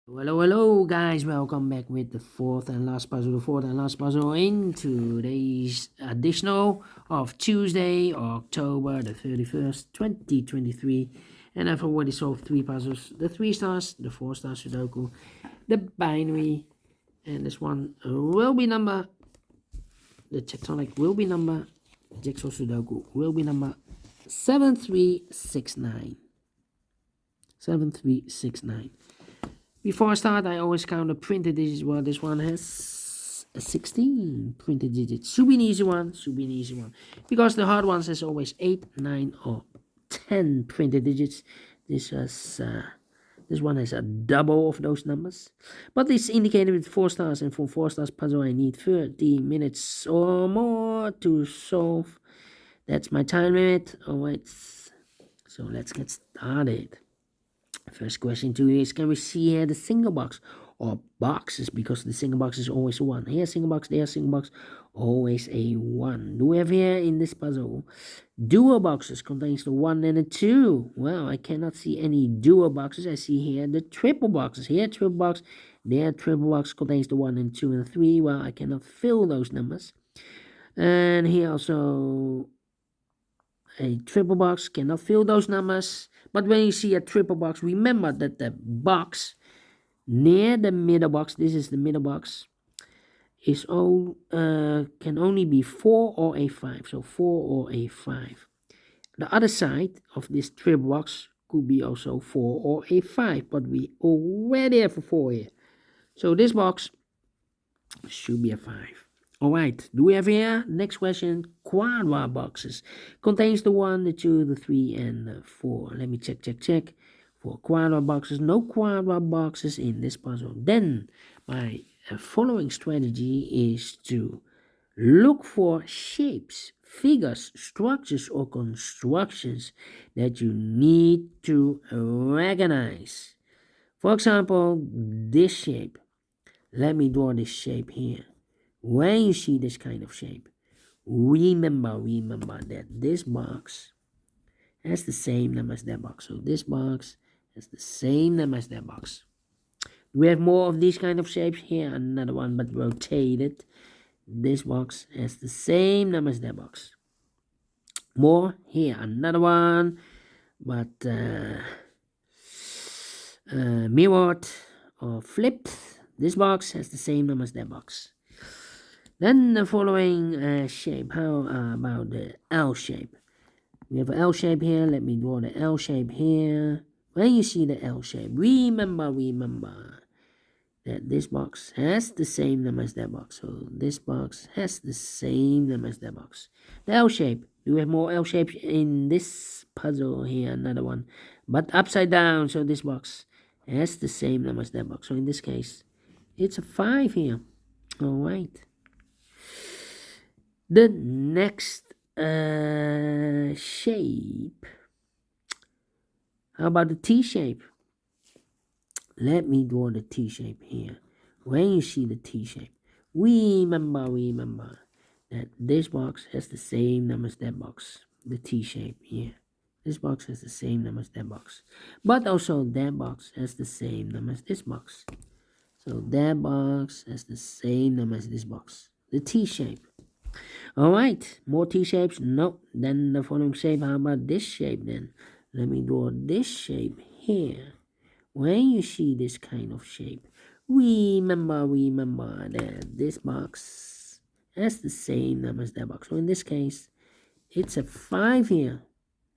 Hello guys, welcome back with the fourth and last puzzle in today's additional of Tuesday, October the 31st, 2023. And I've already solved three puzzles: the 3 stars, the 4-star Sudoku, the binary, and this one will be number, the Tectonic will be number, Jigsaw Sudoku will be number 7369. 7369. Before I start, I always count the printed digits. Well, this one has 16 printed digits. Should be an easy one. Because the hard ones has always 8, 9, or 10 printed digits. This one has a double of those numbers. But it's indicated with 4 stars, and for 4 stars puzzle, I need 30 minutes or more to solve. That's my time limit. Alright, so let's get started. First question 2 is, can we see here the single box or boxes, because the single box is always a 1. Here single box, there single box, always a 1. Do we have here in this puzzle dual boxes contains the 1 and a 2? Well, I cannot see any dual boxes. I see here the triple boxes. Here triple box, there triple box contains the 1 and 2 and 3. Well, I cannot fill those numbers. And here also a triple box cannot fill those numbers. But when you see a triple box, remember that the box near the middle box, this is the middle box, is can only be 4 or a 5. So 4 or a 5. The other side of this triple box could be also 4 or a 5. But we already have a 4 here. So this box should be a 5. Alright, do we have here? Next question, quadra boxes. Contains the 1, the 2, the 3, and the 4. Let me check. For quadra boxes, no quadra boxes in this puzzle. Then, my following strategy is to look for shapes, figures, structures, or constructions that you need to recognize. For example, this shape. Let me draw this shape here. When you see this kind of shape, remember that this box has the same number as that box. So this box has the same number as that box. We have more of these kind of shapes here. Another one, but rotated. This box has the same number as that box. More here. Another one, but mirrored or flipped. This box has the same number as that box. Then the following shape, how about the L shape? We have an L shape here. Let me draw the L shape here. When you see the L shape, remember that this box has the same number as that box. So this box has the same number as that box. The L shape. Do we have more L shapes in this puzzle here? Another one, but upside down. So this box has the same number as that box. So in this case, it's a 5 here. All right. The next shape. How about the T shape? Let me draw the T shape here. When you see the T shape, remember that this box has the same number as that box. The T shape here. This box has the same number as that box. But also that box has the same number as this box. So that box has the same number as this box. The T shape. Alright, more T shapes? No. Then the following shape, how about this shape then? Let me draw this shape here. When you see this kind of shape, remember that this box has the same number as that box. So in this case, it's a 5 here.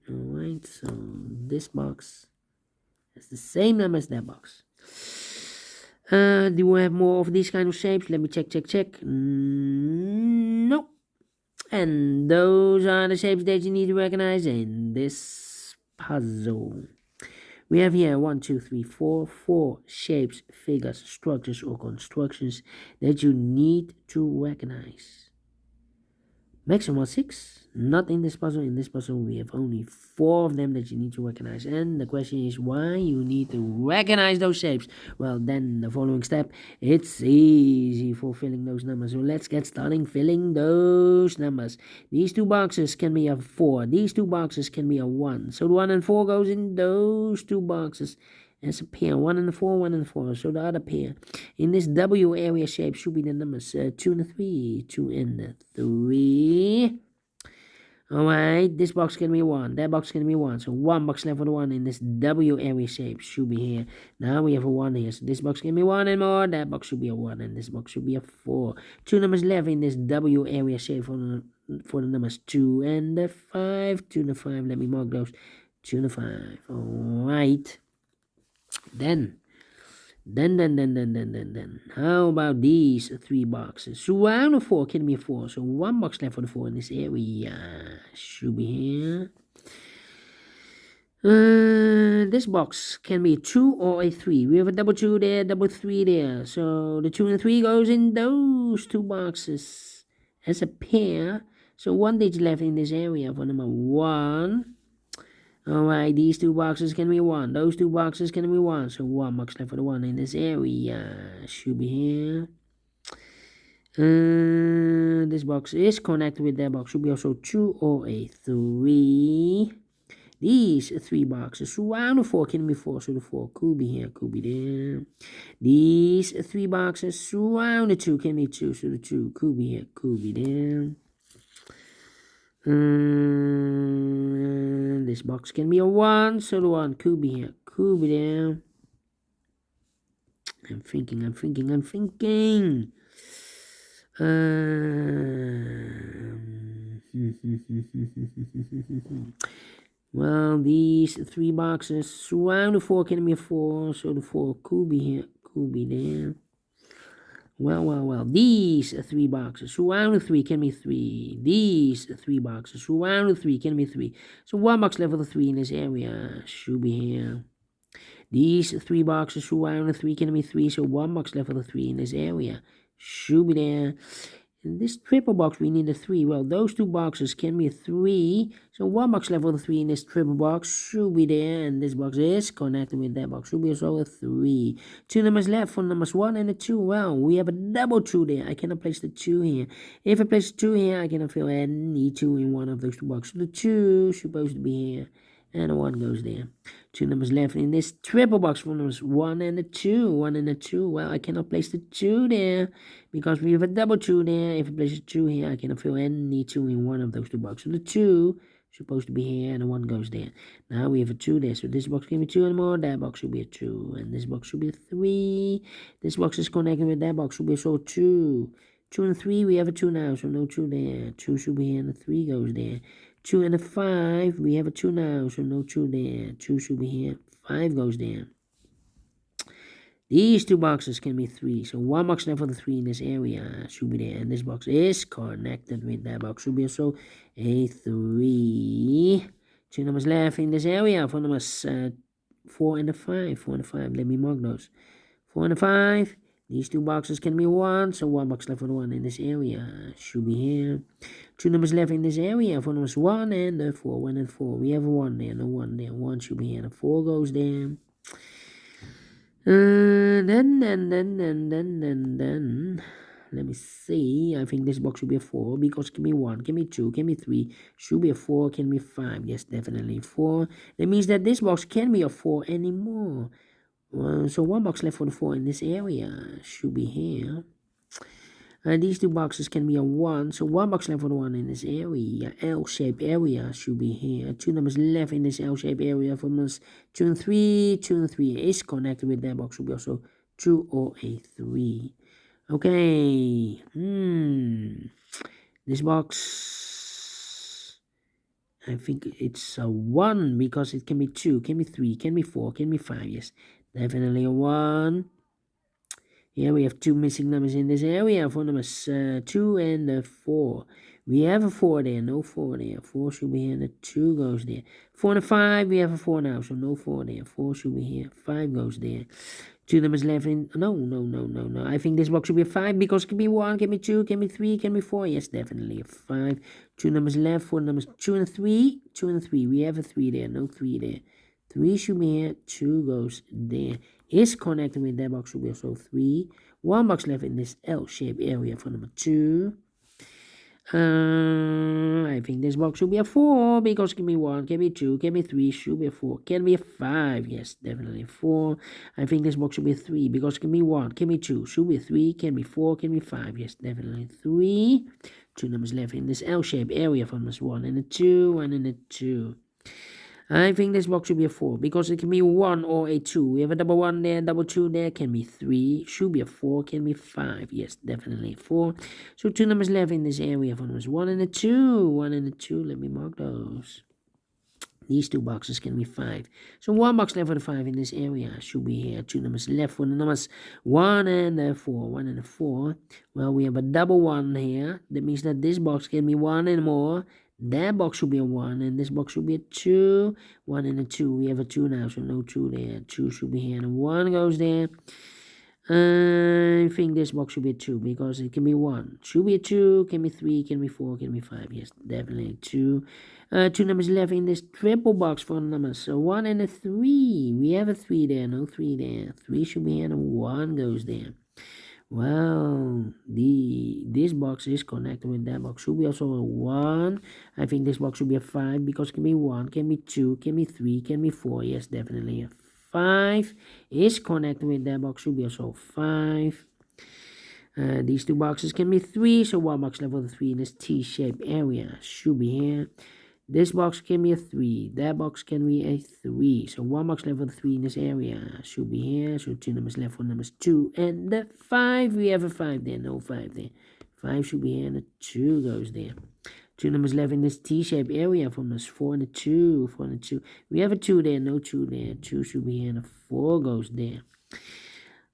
Alright, so this box has the same number as that box. Do we have more of these kind of shapes? Let me check. No. And those are the shapes that you need to recognize in this puzzle. We have here 1, 2, 3, 4 shapes, figures, structures, or constructions that you need to recognize. Maximum 6, not in this puzzle. In this puzzle, we have only 4 of them that you need to recognize. And the question is why you need to recognize those shapes. Well, then the following step, it's easy for filling those numbers. So let's get started filling those numbers. These 2 boxes can be a 4. These 2 boxes can be a 1. So the 1 and 4 goes in those 2 boxes. as a pair. 1 and a 4, 1 and a 4. So the other pair in this W area shape should be the numbers 2 and a 3, 2 and a 3. Alright, this box can be 1, that box can be 1. So 1 box left for the 1 in this W area shape should be here. Now we have a 1 here. So this box can be 1 and more. That box should be a 1 and this box should be a 4. 2 numbers left in this W area shape for the numbers 2 and the 5. 2 and the 5. Let me mark those. 2 and the 5. Alright. Then. How about these 3 boxes? So around the 4 can be a 4. So 1 box left for the 4 in this area. Should be here. This box can be a 2 or a 3. We have a double 2 there, double 3 there. So the 2 and 3 goes in those 2 boxes as a pair. So 1 digit left in this area for number 1. Alright, these 2 boxes can be 1. Those 2 boxes can be 1. So 1 box left for the 1 in this area. Should be here. This box is connected with that box. Should be also 2 or a 3. These 3 boxes surround the 4 can be 4. So the 4 could be here, could be there. These 3 boxes surround the 2 can be 2. So the 2 could be here, could be there. This box can be a 1, so the 1 could be here, could be there. I'm thinking. Well, these 3 boxes surround the 4 can be a 4, so the 4 could be here, could be there. Well, these 3 boxes surround the 3 can be 3. These 3 boxes surround the 3 can be 3. So 1 box left for the 3 in this area should be here. These 3 boxes surround the 3 can be 3. So 1 box left for the 3 in this area should be there. In this triple box we need a 3. Well, those 2 boxes can be 3. So 1 box left for the 3 in this triple box should be there. And this box is connected with that box. Should be also a 3. 2 numbers left for numbers 1 and a 2. Well, we have a double 2 there. I cannot place the 2 here. If I place the 2 here, I cannot fill any 2 in one of those 2 boxes. So the 2 is supposed to be here. And the 1 goes there. 2 numbers left in this triple box for numbers 1 and a 2. 1 and a 2. Well, I cannot place the 2 there because we have a double 2 there. If I place the 2 here, I cannot fill any 2 in one of those 2 boxes. So the 2 is supposed to be here and the 1 goes there. Now we have a 2 there. So this box can be 2 and more. That box should be a 2. And this box should be a 3. This box is connected with that box. Should be also 2. 2 and 3. We have a 2 now. So no 2 there. 2 should be here and the 3 goes there. 2 and a 5, we have a 2 now, so no 2 there. 2 should be here, 5 goes there. These 2 boxes can be 3, so 1 box left for the 3 in this area should be there. And this box is connected with that box, should be also a 3. 2 numbers left in this area for numbers 4 and a 5. 4 and a 5, let me mark those. 4 and a 5. These 2 boxes can be 1, so 1 box left for the 1 in this area should be here. 2 numbers left in this area for numbers 1 and the 4. 1 and 4. We have a 1 there, no 1 there. 1 should be here, the 4 goes there. Then. Let me see. I think this box should be a 4 because it can be 1, can be 2, can be 3. Should be a 4, can be 5. Yes, definitely 4. That means that this box can be a 4 anymore. So 1 box left for the 4 in this area should be here. These 2 boxes can be a 1. So 1 box left for the 1 in this area. L-shaped area should be here. 2 numbers left in this L-shaped area for numbers 2 and 3. 2 and 3 is connected with that box. Should be also 2 or a 3. Okay. This box, I think it's a 1 because it can be 2, can be 3, can be 4, can be 5. Yes, definitely a 1. Here we have 2 missing numbers in this area for numbers 2 and 4. We have a 4 there, no 4 there. 4 should be here and the 2 goes there. 4 and a 5, we have a 4 now, so no 4 there. 4 should be here, 5 goes there. 2 numbers left in, no. I think this box should be a 5 because it can be 1, can be 2, can be 3, can be 4. Yes, definitely a 5. 2 numbers left for numbers 2 and 3. 2 and 3, we have a 3 there, no 3 there. 3 should be here, 2 goes there. Is connected with that box should be also 3. 1 box left in this L-shaped area for number 2. I think this box should be a 4 because can be 1, can be 2, can be 3, should be a 4, can be a 5, yes, definitely 4. I think this box should be a 3 because can be 1, can be 2, should be a 3, can be 4, can be 5, yes, definitely 3. 2 numbers left in this L-shaped area from this 1 and a 2, 1 and a 2. I think this box should be a 4 because it can be 1 or a 2. We have a double 1 there, double 2 there, can be 3, should be a 4, can be 5. Yes, definitely 4. So 2 numbers left in this area for numbers 1 and a 2. 1 and a 2, let me mark those. These 2 boxes can be 5. So 1 box left for the 5 in this area should be here. 2 numbers left for the numbers 1 and a 4. 1 and a 4. Well, we have a double 1 here. That means that this box can be 1 and more. That box should be a 1, and this box should be a 2. 1 and a 2. We have a 2 now, so no 2 there. 2 should be here, and 1 goes there. I think this box should be a 2, because it can be 1. Should be a 2, can be 3, can be 4, can be 5. Yes, definitely 2. 2 numbers left in this triple box for numbers. So 1 and a 3. We have a 3 there, no 3 there. 3 should be here, and 1 goes there. Well, this box is connected with that box. Should be also a 1. I think this box should be a 5 because it can be 1, can be 2, can be 3, can be 4. Yes, definitely a 5 is connected with that box. Should be also 5. These 2 boxes can be 3, so 1 box left for the 3 in this T-shaped area should be here. This box can be a 3. That box can be a 3. So 1 box left for the 3 in this area should be here. So 2 numbers left for numbers 2 and the 5. We have a 5 there. No 5 there. 5 should be here and the 2 goes there. 2 numbers left in this T-shaped area for numbers 4 and a 2. 4 and a 2. We have a 2 there. No 2 there. 2 should be here and a 4 goes there.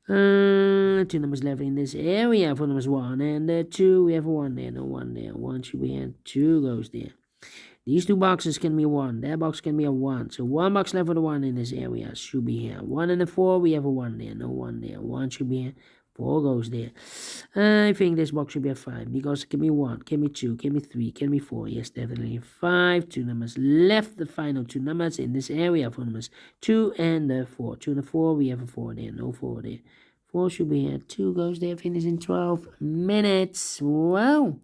2 numbers left in this area for numbers 1 and 2. We have a 1 there. No 1 there. 1 should be here and 2 goes there. These 2 boxes can be 1. That box can be a 1. So 1 box left for the 1 in this area should be here. 1 and a 4, we have a 1 there. No 1 there. 1 should be here. 4 goes there. I think this box should be a 5 because it can be 1, can be 2, can be 3, can be 4. Yes, definitely 5. 2 numbers left. The final 2 numbers in this area for numbers 2 and 4. 2 and a 4, we have a 4 there. No 4 there. 4 should be here. 2 goes there. Finish in 12 minutes. Wow.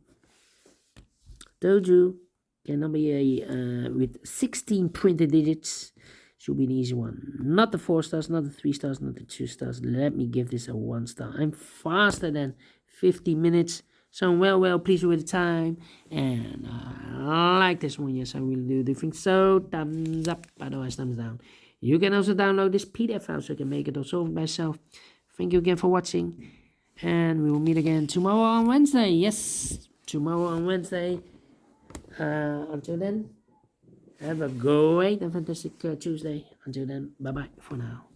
Told you. Can be a with 16 printed digits. Should be an easy one. Not the 4 stars, not the 3 stars, not the 2 stars. Let me give this a 1 star. I'm faster than 50 minutes. So I'm well pleased with the time. And I like this one. Yes, I will do think so. Thumbs up, otherwise thumbs down. You can also download this PDF file so you can make it also by yourself. Thank you again for watching. And we will meet again tomorrow on Wednesday. Yes, tomorrow on Wednesday. Until then, have a great and fantastic Tuesday. Until then, bye-bye for now.